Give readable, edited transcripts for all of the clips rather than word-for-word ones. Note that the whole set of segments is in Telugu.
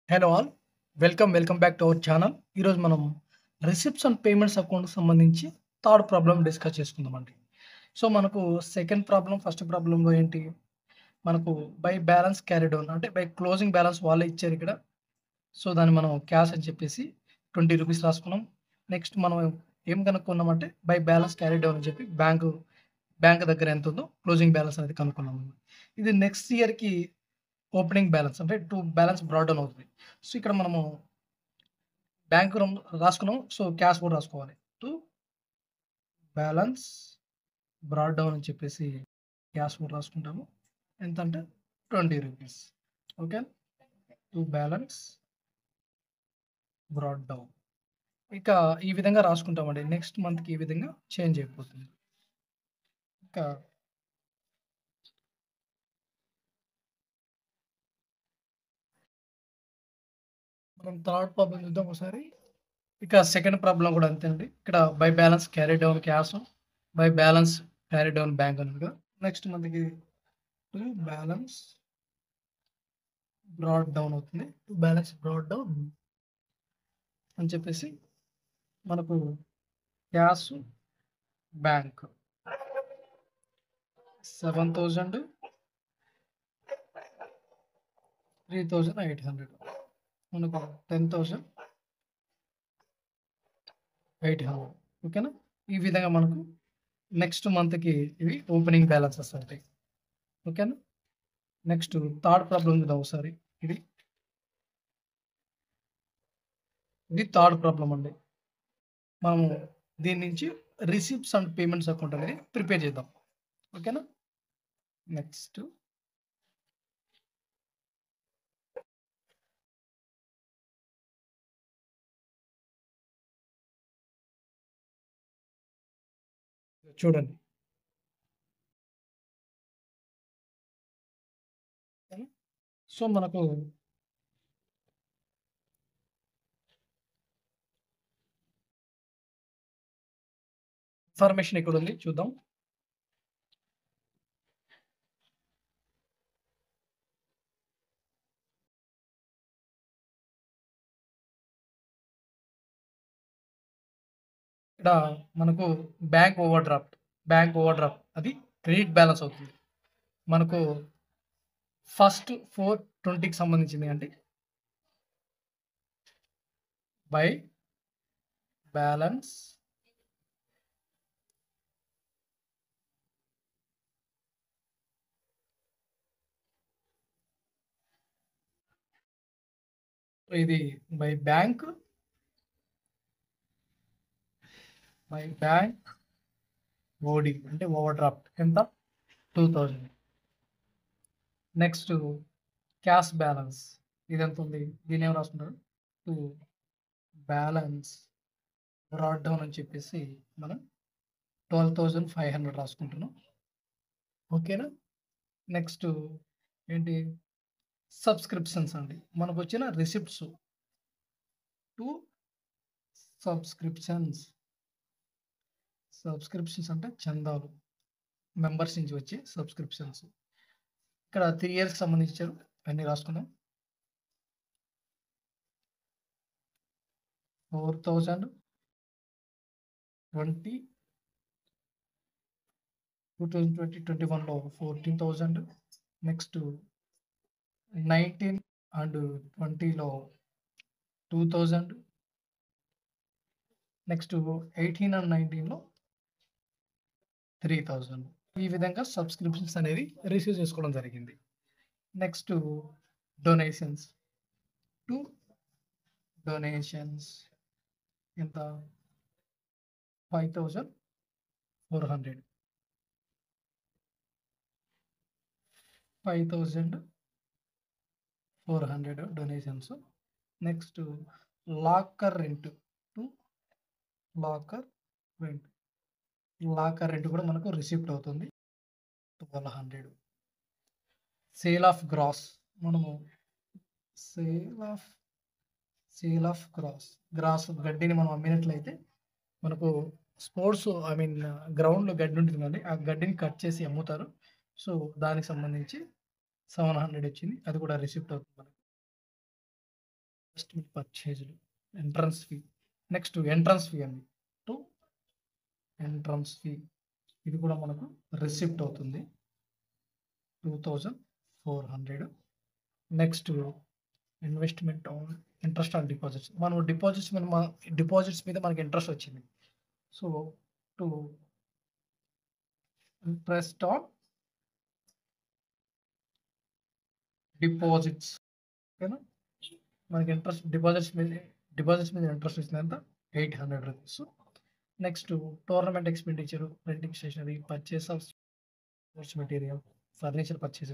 Hello all. Welcome back to our channel. ఈరోజు మనం రిసిప్ట్స్ అండ్ పేమెంట్స్ అకౌంట్‌కి సంబంధించి థర్డ్ ప్రాబ్లమ్ డిస్కస్ చేసుకుందామండి. సో, మనకు సెకండ్ ప్రాబ్లమ్, ఫస్ట్ ప్రాబ్లమ్‌లో ఏంటి? మనకు బై బ్యాలెన్స్ క్యారీడ్ ఆన్ అంటే బై క్లోజింగ్ బ్యాలెన్స్ వాళ్ళే ఇచ్చారు ఇక్కడ. సో, దాన్ని మనం క్యాష్ అని చెప్పేసి రూ. 20 రాసుకున్నాం. నెక్స్ట్ మనం ఏం కనుక్కున్నామంటే బై బ్యాలెన్స్ క్యారీడ్ ఆన్ అని చెప్పి బ్యాంక్ దగ్గర ఎంతుందో క్లోజింగ్ బ్యాలెన్స్ అనేది కనుక్కున్నాం. ఇది నెక్స్ట్ ఇయర్‌కి ఓపెనింగ్ బ్యాలెన్స్ అంటే బ్యాలెన్స్ బ్రాట్ డౌన్ అవుతుంది. సో, ఇక్కడ మనము బ్యాంక్ రాసుకున్నాం. సో, క్యాష్ కూడా రాసుకోవాలి. టు బ్యాలెన్స్ బ్రాట్ డౌన్ అని చెప్పేసి క్యాష్ కూడా రాసుకుంటాము. ఎంతంటే రూ. 20. Okay. To balance brought down. ఇక ఈ విధంగా రాసుకుంటామండి. నెక్స్ట్ మంత్‌కి ఈ విధంగా చేంజ్ అయిపోతుంది. ఇక మనం థర్డ్ ప్రాబ్లమ్ చూద్దాం ఒకసారి. ఇక సెకండ్ ప్రాబ్లమ్ కూడా అంతేనండి. ఇక్కడ by balance carry down cash, by balance carry down bank అన్నది కదా! నెక్స్ట్ మంత్‌కి టు బ్యాలెన్స్ బ్రాట్ డౌన్ అవుతుంది. టు బ్యాలెన్స్ బ్రాట్ డౌన్ అని చెప్పేసి మనకు క్యాష్, బ్యాంక్ 7,000, 3,800 మనకు 10,800 ఓకేనా? ఈ విధంగా మనకు నెక్స్ట్ మంత్‌కి ఇవి ఓపెనింగ్ బ్యాలెన్సెస్ ఉంటాయి. ఓకేనా? నెక్స్ట్ థర్డ్ ప్రాబ్లమ్ చూద్దాం ఒకసారి. ఇది ఇది థర్డ్ ప్రాబ్లమ్ అండి. మనము దీని నుంచి రిసిప్ట్స్ అండ్ పేమెంట్స్ అకౌంట్ అనేది ప్రిపేర్ చేద్దాం. ఓకేనా? నెక్స్ట్ చూడండి. సో, మనకు ఇన్ఫర్మేషన్ ఎక్కడుంది చూద్దాం. ఇక్కడ మనకు బ్యాంక్ ఓవర్ డ్రాఫ్ట్ అది క్రెడిట్ బ్యాలెన్స్ అవుతుంది. మనకు ఫస్ట్ 4/20కి సంబంధించింది అండి. బై బ్యాలెన్స్ ఇది బై బ్యాంక్ ఓడి అంటే ఓవర్ డ్రాఫ్ట్ ఎంత? 2000. నెక్స్ట్ క్యాష్ బ్యాలెన్స్ ఇదెంత ఉంది? దీన్ని ఏం రాసుకుంటారు? టు బ్యాలెన్స్ బ్రాట్ డౌన్ అని చెప్పేసి మనం 12,500 రాసుకుంటున్నాం. ఓకేనా? నెక్స్ట్ ఏంటి? సబ్స్క్రిప్షన్స్ అండి. మనకొచ్చిన రిసిప్ట్స్ టు సబ్స్క్రిప్షన్స్. సబ్స్క్రిప్షన్స్ అంటే చందాలు. మెంబర్స్ నుంచి వచ్చే సబ్స్క్రిప్షన్స్. ఇక్కడ 3 ఇయర్స్‌కి సంబంధించి ఇచ్చారు. అన్నీ రాసుకున్నాం. 4,000, 20, 2020, 21లో 14,000 నెక్స్ట్ 19 అండ్ 20లో 2,000 నెక్స్ట్ 18 అండ్ 19లో 3,000 ఈ విధంగా సబ్స్క్రిప్షన్స్ అనేది రిసీవ్ చేసుకోవడం జరిగింది. నెక్స్ట్ డొనేషన్స్ టు డొనేషన్స్ ఎంత? 5,400 donations. Next locker rent to locker rent. Locker rent కూడా మనకు రిసిప్ట్ అవుతుంది 1,200. సేల్ ఆఫ్ గ్రాస్ మనము సేల్ ఆఫ్ గ్రాస్ గడ్డిని మనం అమ్మినట్లయితే మనకు స్పోర్ట్స్ గ్రౌండ్‌లో గడ్డి ఉంటుంది కదండీ! ఆ గడ్డిని కట్ చేసి అమ్ముతారు. సో, దానికి సంబంధించి 700 వచ్చింది. అది కూడా రిసిప్ట్ అవుతుంది మనకు. ఇన్వెస్ట్మెంట్ పర్చేజ్లు, entrance fee. Next entrance fee అండి. టు ఎంట్రన్స్ ఫీ ఇది కూడా మనకు రిసిప్ట్ అవుతుంది 2400. Next investment on interest on deposits. మనం డిపాజిట్స్ మీద మనకి ఇంట్రెస్ట్ వచ్చింది. So to interest on deposits. ఓకేనా, మనకి డిపాజిట్స్ మీద ఇంట్రెస్ట్ వచ్చింది ఎంత 800 rupees. Next tournament expenditure, printing stationery, purchase of sports material, furniture purchase,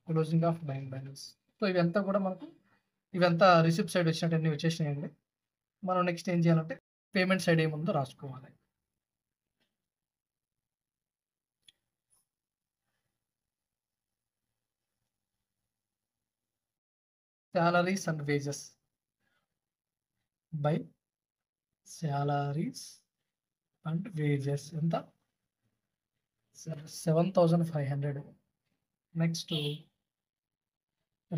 closing of bank balance. So ఇవంతా కూడా మనకు ఇవంతా రిసిప్ట్ సైడ్ వచ్చినట్టు అన్ని వచ్చేసినాయండి. మనం నెక్స్ట్ ఏం చేయాలంటే పేమెంట్ సైడ్ ఏముందో రాసుకోవాలి. salaries and wages by salaries and wages ఎంత 7500. Next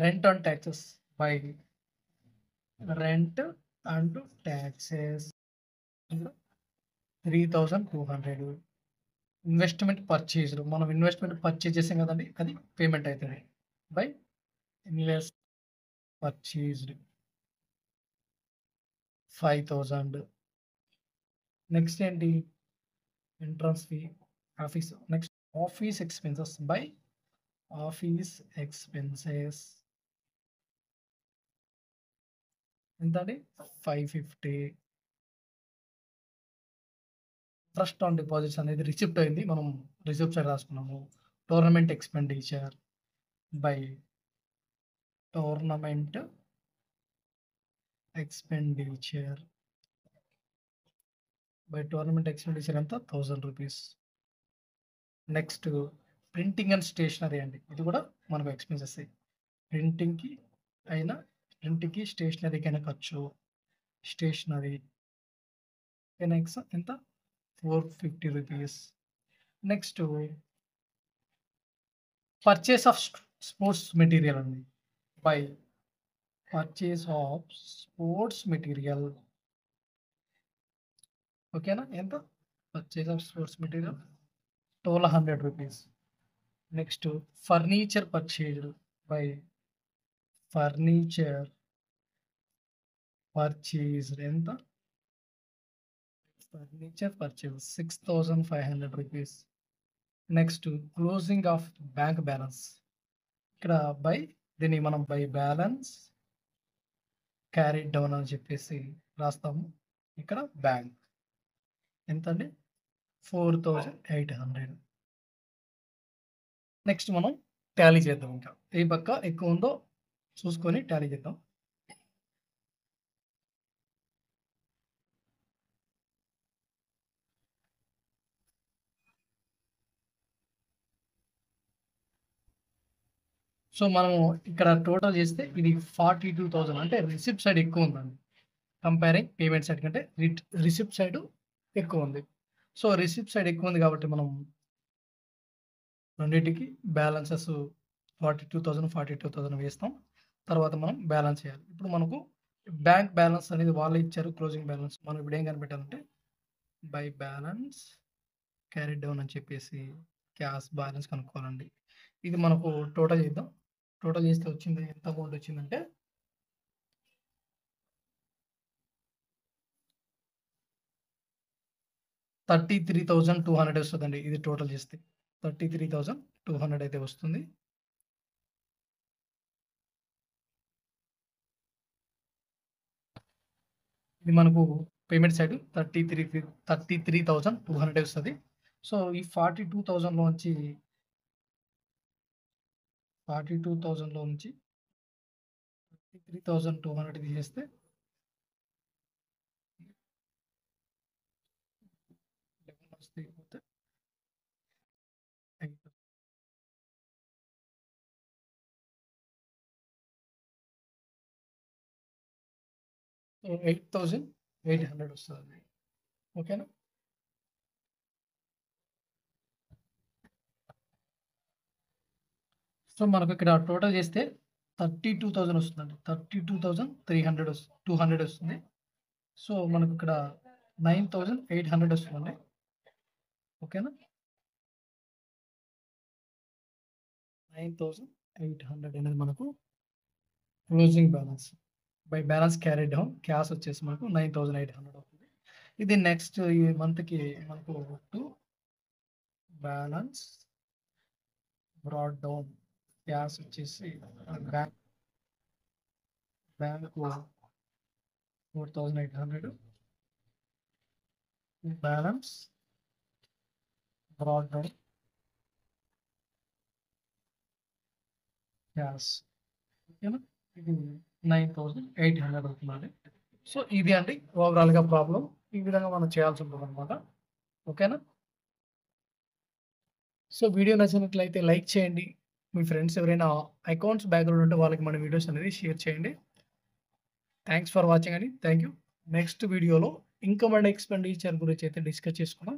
rent and taxes by rent and taxes 3200. Investment పర్చేజ్లు, మనం ఇన్వెస్ట్మెంట్ పర్చేజ్ చేసాం కదండి, అది పేమెంట్ అవుతుంది బై ఇన్వెస్ట్ పర్చేజ్డ్ 5000. నెక్స్ట్ ఏంటి entrance fee, office. Next office expenses by office expenses ఎంత అండి 550. ఇంట్రెస్ట్ ఆన్ డిపాజిట్స్ అనేది రిసిప్ట్ అయింది, మనం రిసిప్ట్ సైడ్ రాసుకున్నాము. Tournament expenditure by tournament expenditure ఎంత 1000 rupees. Next printing and stationery అండి, ఇది కూడా మనకు ఎక్స్పెన్సెస్. ప్రింటింగ్కి స్టేషనరీకి అయినా ఖర్చు. స్టేషనరీ నెక్స్ట్ ఎంత 450 rupees. Next purchase of sports material అండి, by purchase of sports material. ఓకేనా, ఎంత purchase of sports material 1200 rupees. Next furniture purchase by furniture purchase ఎంత furniture purchase 6500 rupees. Next closing of bank balance, ఇక్కడ దీన్ని మనం బై బ్యాలెన్స్ క్యారీ డౌన్ అని చెప్పేసి రాస్తాము. ఇక్కడ బ్యాంక్ ఎంత అండి 4800. నెక్స్ట్ మనం టాలీ చేద్దాం. ఇంకా ఏ పక్క ఎక్కువ ఉందో చూసుకొని టాలీ చేద్దాం. సో మనము ఇక్కడ టోటల్ చేస్తే ఇది 42,000, అంటే రిసిప్ట్ సైడ్ ఎక్కువ ఉందండి కంపేరింగ్ పేమెంట్ సైడ్ కంటే. రిసిప్ట్ సైడ్ ఎక్కువ ఉంది. సో రిసిప్ట్ సైడ్ ఎక్కువ ఉంది కాబట్టి మనం రెండింటికి బ్యాలెన్సెస్ 42,000 వేస్తాం. తర్వాత మనం బ్యాలెన్స్ చేయాలి. ఇప్పుడు మనకు బ్యాంక్ బ్యాలెన్స్ అనేది వాళ్ళు ఇచ్చారు, క్లోజింగ్ బ్యాలెన్స్. మనం ఇప్పుడు ఏం కనిపెట్టాలంటే బై బ్యాలెన్స్ క్యారీ డౌన్ అని చెప్పేసి క్యాష్ బ్యాలెన్స్ కనుక్కోవాలండి. ఇది మనకు టోటల్ చేద్దాం. టోటల్ చేస్తే వచ్చింది ఎంత అమౌంట్ వచ్చిందంటే 33,200 వస్తుందండి. ఇది టోటల్ చేస్తే 33,200 అయితే వస్తుంది. ఇది మనకు పేమెంట్ సైడ్ 33,200 వస్తుంది. సో ఈ 42,000లో నుంచి 33,200 తీసేస్తే 8,800 వస్తుంది. ఓకేనా, సో మనకు ఇక్కడ టోటల్ చేస్తే 32,000 వస్తుందండి. 32,300 200 వస్తుంది. సో, మనకు ఇక్కడ 9,800 వస్తుందండి. ఓకేనా? 9,800 అనేది మనకు closing balance. By balance carried down cash వచ్చేసి మనకు 9,800 అవుతుంది. ఇది నెక్స్ట్ ఈ మంత్‌కి మనకు to balance brought down cash వచ్చేసి bank 4,800 balance brought down cash. ఓకేనా? ఇది 9,800 అవుతుందండి. సో, ఇది అండి ఓవరాల్‌గా ప్రాబ్లమ్. ఈ విధంగా మనం చేయాల్సి ఉంటుందన్నమాట. ఓకేనా? సో, వీడియో నచ్చినట్లయితే లైక్ చేయండి. మీ ఫ్రెండ్స్ ఎవరైనా అకౌంట్స్ బ్యాక్‌గ్రౌండ్ ఉంటే వాళ్ళకి మన వీడియోస్ అనేది షేర్ చేయండి. థాంక్స్ ఫర్ వాచింగ్ అండి. Thank you. నెక్స్ట్ వీడియోలో ఇన్‌కమ్ అండ్ ఎక్స్‌పెండిచర్ గురించి అయితే డిస్కస్ చేసుకుందాం.